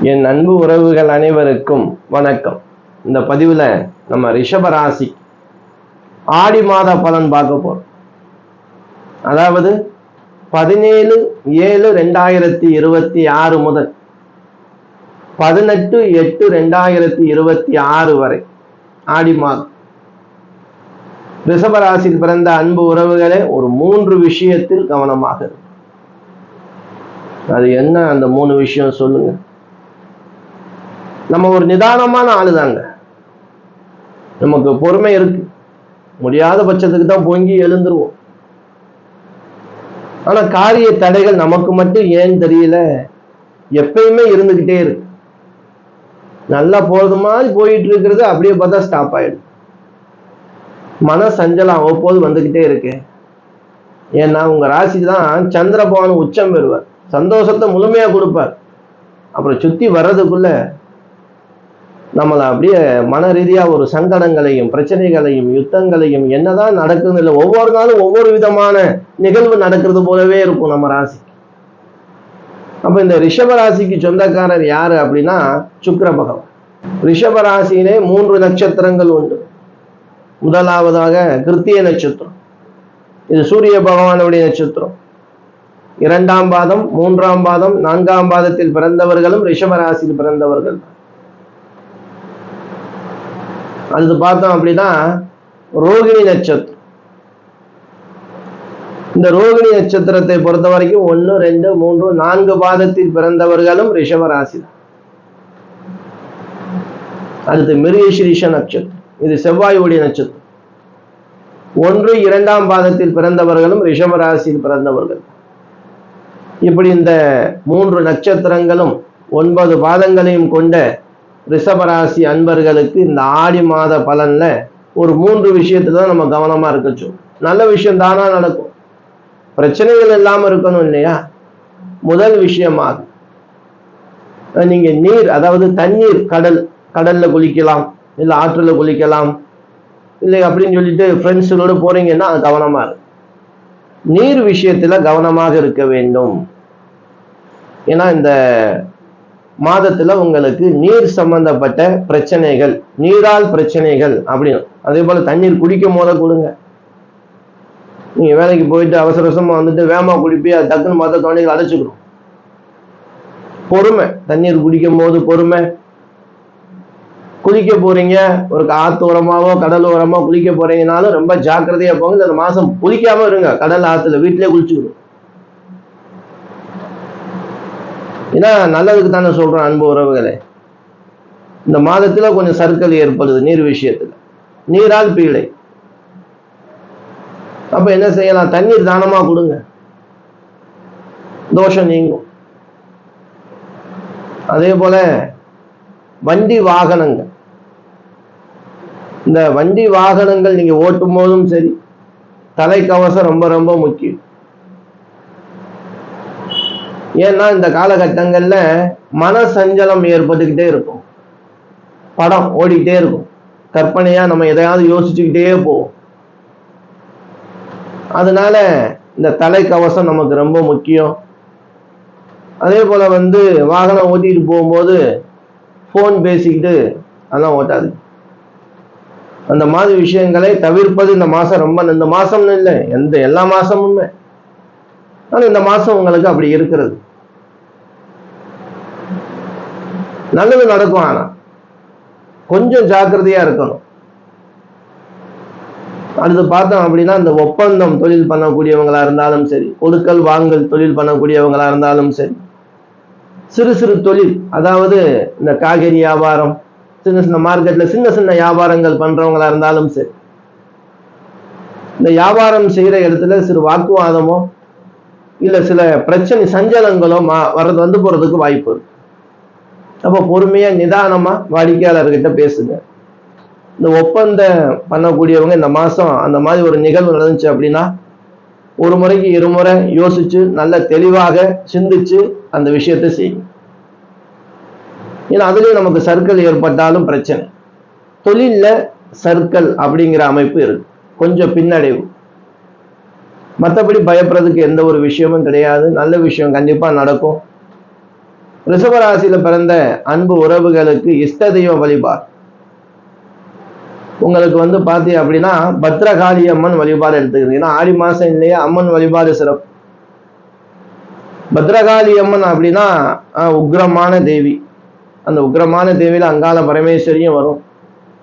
என் அன்பு உறவுகள் அனைவருக்கும் வணக்கம். இந்த பதிவில் நம்ம ரிஷபராசி ஆடி மாத பலன் பார்க்க போறோம். அதாவது 17/7/2026 முதல் 18/8/2026 வரை ஆடி மாதம். ரிஷபராசியில் பிறந்த அன்பு உறவுகளே, ஒரு 3 விஷயத்தில் கவனமாக இருக்கு. அது என்ன அந்த 3 விஷயம் சொல்லுங்க. நம்ம ஒரு நிதானமான ஆளுதாங்க. நமக்கு பொறுமை இருக்கு. முடியாத பட்சத்துக்கு தான் பொங்கி எழுந்துருவோம். ஆனா காரிய தடைகள் நமக்கு மட்டும் ஏன் தெரியல, எப்பயுமே இருந்துகிட்டே இருக்கு. நல்லா போறது மாதிரி போயிட்டு இருக்கிறது அப்படியே பார்த்தா ஸ்டாப் ஆயிடும். மன சஞ்சலம் அவ்வப்போது வந்துகிட்டே இருக்கு. ஏன்னா உங்க ராசிக்கு தான் சந்திர பகவான் உச்சம் பெறுவார், சந்தோஷத்தை முழுமையா கொடுப்பார். அப்புறம் சுத்தி வர்றதுக்குள்ள நம்மளை அப்படியே மன ரீதியா ஒரு சங்கடங்களையும் பிரச்சனைகளையும் யுத்தங்களையும் என்னதான் நடக்குது இல்லை, ஒவ்வொரு நாளும் ஒவ்வொரு விதமான நிகழ்வு நடக்கிறது போலவே இருக்கும் நம்ம ராசி. அப்ப இந்த ரிஷபராசிக்கு சொந்தக்காரர் யாரு அப்படின்னா சுக்கிர பகவான். ரிஷபராசியிலே 3 நட்சத்திரங்கள் உண்டு. முதலாவதாக கிருத்திய நட்சத்திரம், இது சூரிய பகவானுடைய நட்சத்திரம். 2ஆம் பாதம், 3ஆம் பாதம், 4ஆம் பாதத்தில் பிறந்தவர்களும் ரிஷபராசியில் பிறந்தவர்கள். அது பார்த்தோம் அப்படின்னா ரோகிணி நட்சத்திரம். இந்த ரோகிணி நட்சத்திரத்தை பொறுத்த வரைக்கும் 1, 2, 3, 4 பாதத்தில் பிறந்தவர்களும் ரிஷபராசி. அடுத்து மிருகசீரிஷ நட்சத்திரம், இது செவ்வாயுடைய நட்சத்திரம். 1, 2ஆம் பாதத்தில் பிறந்தவர்களும் ரிஷபராசியில் பிறந்தவர்கள். இப்படி இந்த 3 நட்சத்திரங்களும் 9 பாதங்களையும் கொண்ட ரிஷபராசி அன்பர்களுக்கு இந்த ஆடி மாத பலன்ல ஒரு 3 விஷயத்துல தான் நம்ம கவனமா இருக்கச்சோம். நல்ல விஷயம் தானா நடக்கும், பிரச்சனைகள் இல்லாம இருக்கணும் இல்லையா. முதல் விஷயமாக நீங்க நீர், அதாவது தண்ணீர், கடல்ல குளிக்கலாம், இல்ல ஆற்றுல குளிக்கலாம், இல்லை அப்படின்னு சொல்லிட்டு ஃப்ரெண்ட்ஸுகளோடு போறீங்கன்னா அது கவனமா இருக்கு. நீர் விஷயத்துல கவனமாக இருக்க வேண்டும். ஏன்னா இந்த மாதத்துல உங்களுக்கு நீர் சம்பந்தப்பட்ட பிரச்சனைகள், நீரால் பிரச்சனைகள் அப்படின்னு. அதே போல தண்ணீர் குடிக்கும் போத கொடுங்க. நீங்க வேலைக்கு போயிட்டு அவசர அவசரமா வந்துட்டு வேமா குடிப்பி, அது டக்குன்னு மாத தொண்டைகள் அடைச்சுக்கணும். பொறுமை, தண்ணீர் குடிக்கும் போது பொறுமை. குளிக்க போறீங்க, ஒரு ஆத்து ஓரமாவோ கடல் ஓரமா குளிக்க போறீங்கனாலும் ரொம்ப ஜாக்கிரதையா போங்க. இந்த மாசம் குளிக்காம இருங்க, கடல் ஆத்துல வீட்டிலே குளிச்சுக்கணும். ஏன்னா நல்லதுக்கு தானே சொல்றேன் அன்பு உறவுகளே. இந்த மாதத்துல கொஞ்சம் சர்க்கல் ஏற்படுது நீர் விஷயத்துல, நீரால் பீடை. அப்ப என்ன செய்யலாம், தண்ணீர் தானமா கொடுங்க, தோஷம் நீங்கும். அதே போல வண்டி வாகனங்கள், இந்த வண்டி வாகனங்கள் நீங்க ஓட்டும் போதும் சரி, தலைக்கவசம் ரொம்ப ரொம்ப முக்கியம். ஏன்னா இந்த காலகட்டங்கள்ல மன சஞ்சலம் ஏற்பட்டுக்கிட்டே இருக்கும், படம் ஓடிக்கிட்டே இருக்கும், கற்பனையா நம்ம எதையாவது யோசிச்சுக்கிட்டே போவோம். அதனால இந்த தலைக்கவசம் நமக்கு ரொம்ப முக்கியம். அதே போல வாகனம் ஓட்டிட்டு போகும்போது போன் பேசிக்கிட்டு அதெல்லாம் ஓட்டாது. அந்த மாதிரி விஷயங்களை தவிர்ப்பது இந்த மாசம் ரொம்ப, இந்த மாசம்னு இல்லை, எல்லா மாசமுமே. ஆனா இந்த மாசம் உங்களுக்கு அப்படி இருக்கிறது. நல்லது நடக்கும், ஆனா கொஞ்சம் ஜாக்கிரதையா இருக்கணும். அடுத்து பார்த்தோம் அப்படின்னா இந்த ஒப்பந்தம் தொழில் பண்ணக்கூடியவங்களா இருந்தாலும் சரி, கொடுக்கல் வாங்கல் தொழில் பண்ணக்கூடியவங்களா இருந்தாலும் சரி, சிறு சிறு தொழில், அதாவது இந்த காய்கறி வியாபாரம், சின்ன சின்ன மார்க்கெட்ல சின்ன சின்ன வியாபாரங்கள் பண்றவங்களா இருந்தாலும் சரி, இந்த வியாபாரம் செய்யற இடத்துல சிறு வாக்குவாதமோ இல்ல சில பிரச்சனை சஞ்சலங்களோ வர்றது போறதுக்கு வாய்ப்பு இருக்கு. அப்ப பொறுமையா நிதானமா வாடிக்கையாளர்கிட்ட பேசுங்க. இந்த ஒப்பந்தம் பண்ணக்கூடியவங்க இந்த மாசம் அந்த மாதிரி ஒரு நிகழ்வு நடந்துச்சு அப்படின்னா ஒரு முறைக்கு 2 முறை யோசிச்சு நல்ல தெளிவாக சிந்திச்சு அந்த விஷயத்தை செய்யுங்க. ஏன்னா அதுலயும் நமக்கு சர்க்கிள் ஏற்பட்டாலும் பிரச்சனை. தொழில்ல சர்க்கிள் அப்படிங்கிற அமைப்பு இருக்கு, கொஞ்சம் பின்னடைவு. மற்றபடி பயப்படுறதுக்கு எந்த ஒரு விஷயமும் கிடையாது. நல்ல விஷயம் கண்டிப்பா நடக்கும். ரிஷபராசியில பிறந்த அன்பு உறவுகளுக்கு இஷ்ட தெய்வ வழிபாடு உங்களுக்கு பார்த்தீங்க அப்படின்னா பத்ரகாளி அம்மன் வழிபாடு எடுத்துக்கிறீங்கன்னா ஆடி மாசம் இல்லையே அம்மன் வழிபாடு சிறப்பு. பத்ரகாளி அம்மன் அப்படின்னா உக்ரமான தேவி. அந்த உக்ரமான தேவியில அங்காள பரமேஸ்வரியும் வரும்,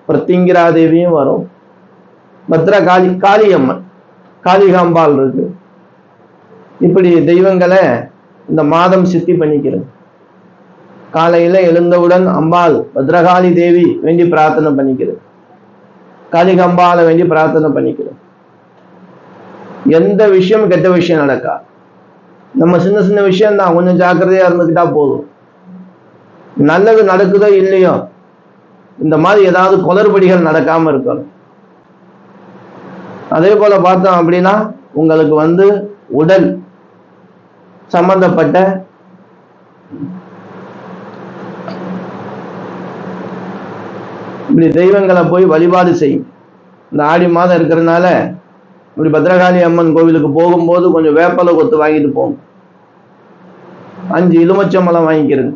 பிரத்திங்கிரா தேவியும் வரும், பத்ரகாளி காளியம்மன் காளிகாம்பாள் இருக்கு. இப்படி தெய்வங்களை இந்த மாதம் சித்தி பண்ணிக்கிறது. காலையில எழுந்தவுடன் அம்பாள் பத்ரகாளி தேவி வேண்டி பிரார்த்தனை பண்ணிக்கிறது, காளிகாம்பாளை வேண்டி பிரார்த்தனை பண்ணிக்கிறது. எந்த விஷயம் கெட்ட விஷயம் நடக்கா. நம்ம சின்ன சின்ன விஷயம் தான், கொஞ்சம் ஜாக்கிரதையா இருந்துக்கிட்டா போதும். நல்லது நடக்குதோ இல்லையோ இந்த மாதிரி ஏதாவது குளறுபடிகள் நடக்காம இருக்கணும். அதே போல பார்த்தோம் அப்படின்னா உங்களுக்கு உடல் சம்பந்தப்பட்ட இப்படி தெய்வங்களை போய் வழிபாடு செய்யும். இந்த ஆடி மாதம் இருக்கிறதுனால இப்படி பத்ரகாளி அம்மன் கோவிலுக்கு போகும்போது கொஞ்சம் வேப்பலை கொத்து வாங்கிட்டு போகும், 5 எலுமிச்சம்பழம் வாங்கிக்கிறங்க.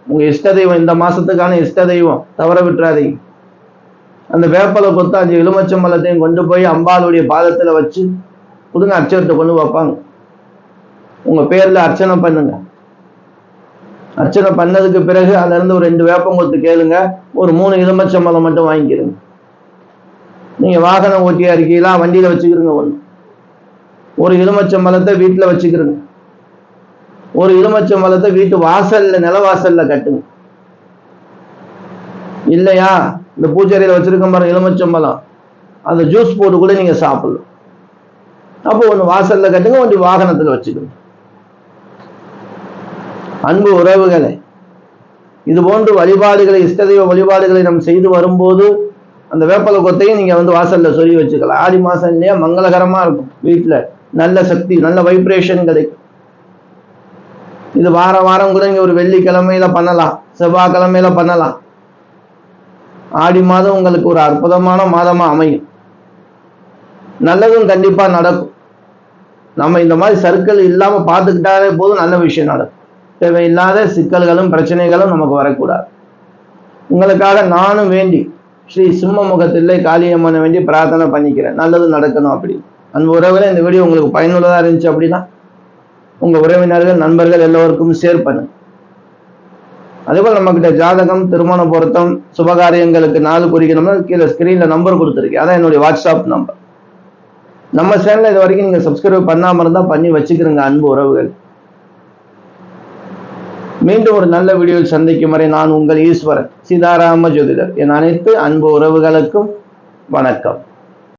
உங்க இஷ்ட தெய்வம் இந்த மாசத்துக்கான இஷ்ட தெய்வம் தவற விட்டுறாதீங்க. அந்த வேப்பலை கொத்து 5 எலுமிச்சம்பழத்தையும் கொண்டு போய் அம்பாளுடைய பாதத்துல வச்சு கொடுங்க, அர்ச்சகத்தை கொண்டு வைப்பாங்க. உங்க பேர்ல அர்ச்சனை பண்ணுங்க. அர்ச்சனை பண்ணதுக்கு பிறகு அதுல இருந்து ஒரு 2 வேப்பங்கொத்து கேளுங்க, ஒரு 3 எலுமிச்சம்பழம் மட்டும் வாங்கிக்கிறங்க. நீங்க வாகனம் ஓட்டியா இருக்கீங்களா, வண்டியில வச்சுக்கிறங்க. ஒரு எலுமிச்சம்பழத்தை வீட்டுல வச்சுக்கிறங்க. ஒரு எலுமிச்சம்பழத்தை வீட்டு வாசல்ல நிலவாசல்ல கட்டுங்க. இல்லையா இந்த பூச்செடியில வச்சிருக்க பாருங்க எலுமிச்சம்பழம், அந்த ஜூஸ் போட்டு கூட நீங்க சாப்பிடலாம். அப்போ ஒன்று வாசல்ல கட்டுங்க, ஒன்று வாகனத்தில் வச்சுக்கணும். அன்பு உறவுகளை, இது போன்று வழிபாடுகளை இஷ்ட தெய்வ வழிபாடுகளை நம்ம செய்து வரும்போது அந்த வேப்பலை கொத்தையும் நீங்க வாசல்ல சொல்லி வச்சுக்கலாம். ஆடி மாசம் இல்லையா மங்களகரமா இருக்கும், வீட்டுல நல்ல சக்தி நல்ல வைப்ரேஷன் கிடைக்கும். இது வாரம் வாரம் கூட நீங்க ஒரு வெள்ளிக்கிழமையில பண்ணலாம், செவ்வாய்க்கிழமையில பண்ணலாம். ஆடி மாதம் உங்களுக்கு ஒரு அற்புதமான மாதமா அமையும். நல்லதும் கண்டிப்பா நடக்கும். நம்ம இந்த மாதிரி சர்க்கிள் இல்லாம பார்த்துக்கிட்டாலே போதும், நல்ல விஷயம் நடக்கும். தேவையில்லாத சிக்கல்களும் பிரச்சனைகளும் நமக்கு வரக்கூடாது. உங்களுக்காக நானும் வேண்டி ஸ்ரீ சிம்மமுகத்தில்லை காளியம்மனை வேண்டி பிரார்த்தனை பண்ணிக்கிறேன், நல்லது நடக்கணும் அப்படி. அந்த உறவுல இந்த வீடியோ உங்களுக்கு பயனுள்ளதா இருந்துச்சு அப்படின்னா உங்க உறவினர்கள் நண்பர்கள் எல்லோருக்கும் ஷேர் பண்ணுங்க. அதேபோல் நம்மகிட்ட ஜாதகம், திருமண பொருத்தம், சுபகாரியங்களுக்கு நாள் குறிக்கணும்னா கீழே ஸ்கிரீன்ல நம்பர் கொடுத்துருக்கேன், அதான் என்னுடைய வாட்ஸ்அப் நம்பர். நம்ம சேனல்ல இது வரைக்கும் நீங்க சப்ஸ்கிரைப் பண்ணாம இருந்தா பண்ணி வச்சுக்கிறீங்க அன்பு உறவுகள். மீண்டும் ஒரு நல்ல வீடியோவில் சந்திக்கும் வரை நான் உங்கள் ஈஸ்வரன் சீதாராம ஜோதிடர். என் அனைத்து அன்பு உறவுகளுக்கும் வணக்கம்.